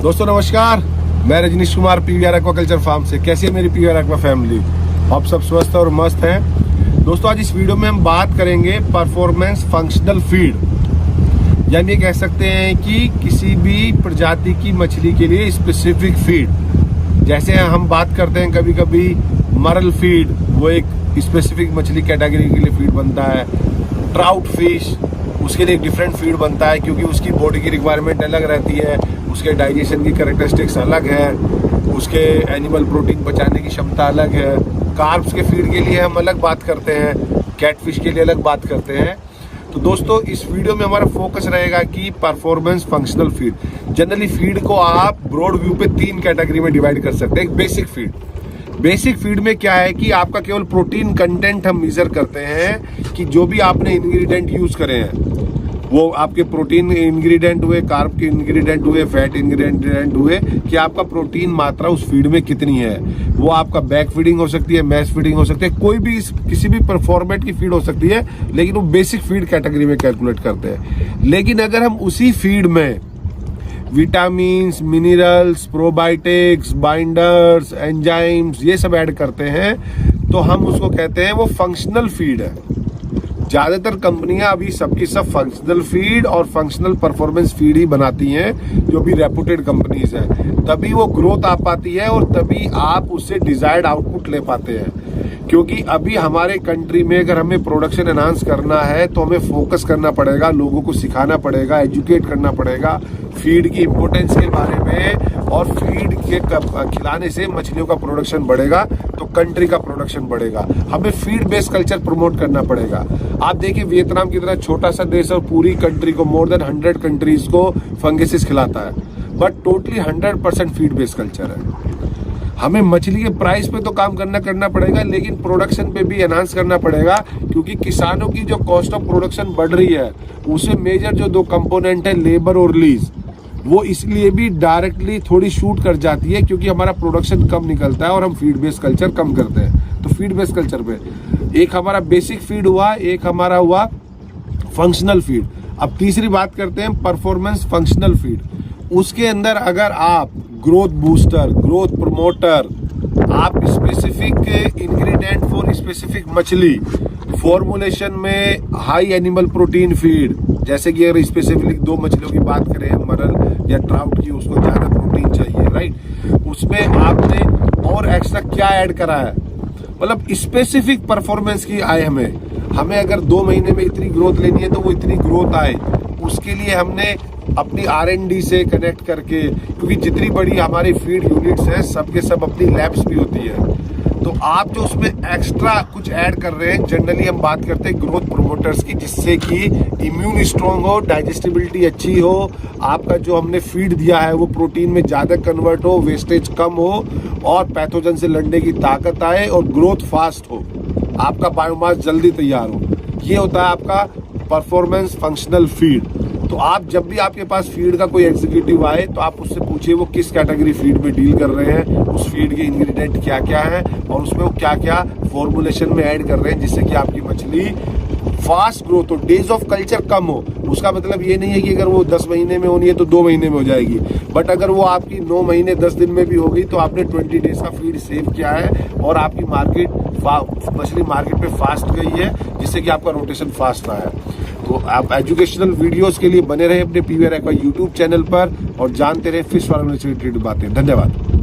दोस्तों नमस्कार, मैं Rajnish Kumar PVR aquaculture farm से। कैसी है मेरी पीवीआर एक्वा फैमिली? आप सब स्वस्थ और मस्त हैं। दोस्तों आज इस वीडियो में हम बात करेंगे परफॉर्मेंस फंक्शनल फीड, यानी कह सकते हैं कि किसी भी प्रजाति की मछली के लिए स्पेसिफिक फीड। जैसे हम बात करते हैं कभी कभी मरल फीड, वो एक स्पेसिफिक मछली कैटेगरी के लिए फीड बनता है। ट्राउट फिश, उसके लिए एक डिफरेंट फीड बनता है क्योंकि उसकी बॉडी की रिक्वायरमेंट अलग रहती है, उसके डाइजेशन की कैरेक्टरिस्टिक्स अलग है, उसके एनिमल प्रोटीन पचाने की क्षमता अलग है। कार्ब्स के फीड के लिए हम अलग बात करते हैं, कैटफिश के लिए अलग बात करते हैं। तो दोस्तों इस वीडियो में हमारा फोकस रहेगा कि performance functional feed. Generally feed को आप ब्रॉड व्यू पे 3 कैटेगरी में डिवाइड कर सकते हैं। एक बेसिक फीड। बेसिक फीड में क्या है कि आपका केवल प्रोटीन कंटेंट हम मेजर करते हैं कि जो भी आपने इंग्रेडिएंट यूज करे हैं वो आपके प्रोटीन इंग्रेडिएंट हुए, कार्ब के इंग्रेडिएंट हुए, फैट इंग्रेडिएंट हुए, कि आपका प्रोटीन मात्रा उस फीड में कितनी है। वो आपका बैक फीडिंग हो सकती है, मैश फीडिंग हो सकती है, कोई भी किसी भी फॉर्मेट की फीड हो सकती है, लेकिन वो बेसिक फीड कैटेगरी में कैलकुलेट करते हैं। लेकिन अगर हम उसी फीड में vitamins, minerals, probiotics, binders, enzymes ये सब ऐड करते हैं तो हम उसको कहते हैं वो फंक्शनल फीड है। ज्यादातर कंपनियां अभी सबकी सब फंक्शनल फीड और फंक्शनल परफॉर्मेंस फीड ही बनाती हैं, जो भी रेपुटेड कंपनीज हैं। तभी वो ग्रोथ आ पाती है और तभी आप उससे डिजायर्ड आउटपुट ले पाते हैं। क्योंकि अभी हमारे कंट्री में अगर हमें प्रोडक्शन एनहांस करना है तो हमें फोकस करना पड़ेगा, लोगों को सिखाना पड़ेगा, एजुकेट करना पड़ेगा फीड की इम्पोर्टेंस के बारे में। और फीड के खिलाने से मछलियों का प्रोडक्शन बढ़ेगा तो कंट्री का प्रोडक्शन बढ़ेगा। हमें फीड बेस्ड कल्चर प्रमोट करना पड़ेगा। आप देखिए वियतनाम की तरह छोटा सा देश और पूरी कंट्री को, मोर देन 100 कंट्रीज को फंगिसिस खिलाता है, but totally 100% feed based culture है। हमें मछली के प्राइस पे तो काम करना पड़ेगा, लेकिन प्रोडक्शन पे भी एनहांस करना पड़ेगा, क्योंकि किसानों की जो कॉस्ट ऑफ प्रोडक्शन बढ़ रही है उसे मेजर जो 2 कंपोनेंट है लेबर और लीज, वो इसलिए भी डायरेक्टली थोड़ी शूट कर जाती है क्योंकि हमारा प्रोडक्शन कम निकलता है और हम फीड बेस्ड कल्चर कम करते हैं। तो फीड बेस्ड कल्चर पे एक हमारा बेसिक फीड हुआ, एक हमारा हुआ फंक्शनल फीड। अब तीसरी बात करते हैं परफॉर्मेंस फंक्शनल फीड। उसके अंदर अगर आप ग्रोथ बूस्टर, ग्रोथ प्रमोटर, आप स्पेसिफिक इंग्रेडिएंट फॉर स्पेसिफिक मछली, फॉर्मुलेशन में हाई एनिमल प्रोटीन फीड, जैसे कि अगर स्पेसिफिक 2 मछलियों की बात करें, मरल या ट्राउट की, उसको ज्यादा प्रोटीन चाहिए, राइट। उसमें आपने और एक्स्ट्रा क्या ऐड करा है, मतलब स्पेसिफिक परफॉर्मेंस की आए हमें अगर 2 महीने में इतनी ग्रोथ लेनी है तो वो इतनी ग्रोथ आए, उसके लिए हमने अपनी R&D से कनेक्ट करके, क्योंकि जितनी बड़ी हमारी फीड यूनिट्स हैं सबके सब अपनी लैब्स भी होती है, तो आप जो उसमें एक्स्ट्रा कुछ ऐड कर रहे हैं, जनरली हम बात करते हैं ग्रोथ प्रोमोटर्स की, जिससे कि इम्यून स्ट्रांग हो, डाइजेस्टिबिलिटी अच्छी हो, आपका जो हमने फीड दिया है वो प्रोटीन में ज्यादा कन्वर्ट हो, वेस्टेज कम हो और पैथोजन से लड़ने की ताकत आए और ग्रोथ फास्ट हो, आपका बायोमास जल्दी तैयार हो। ये होता है आपका परफॉर्मेंस फंक्शनल फीड। तो आप जब भी आपके पास फीड का कोई एग्जीक्यूटिव आए तो आप उससे पूछिए वो किस कैटेगरी फीड में डील कर रहे हैं, उस फीड के इंग्रेडिएंट क्या क्या हैं और उसमें वो क्या क्या फॉर्मुलेशन में ऐड कर रहे हैं, जिससे कि आपकी मछली फास्ट ग्रोथ हो, डेज ऑफ कल्चर कम हो। उसका मतलब ये नहीं है कि अगर वो 10 महीने में होनी है तो 2 महीने में हो जाएगी, बट अगर वो आपकी 9 महीने 10 दिन में भी होगी तो आपने 20 डेज का फीड सेव किया है और आपकी मछली मार्केट में फास्ट गई है, जिससे कि आपका रोटेशन फास्ट रहा है। तो आप एजुकेशनल वीडियोस के लिए बने रहे अपने पीवीआर एक्वा यूट्यूब चैनल पर और जानते रहे फिश फार्म से रिलेटेड बातें। धन्यवाद।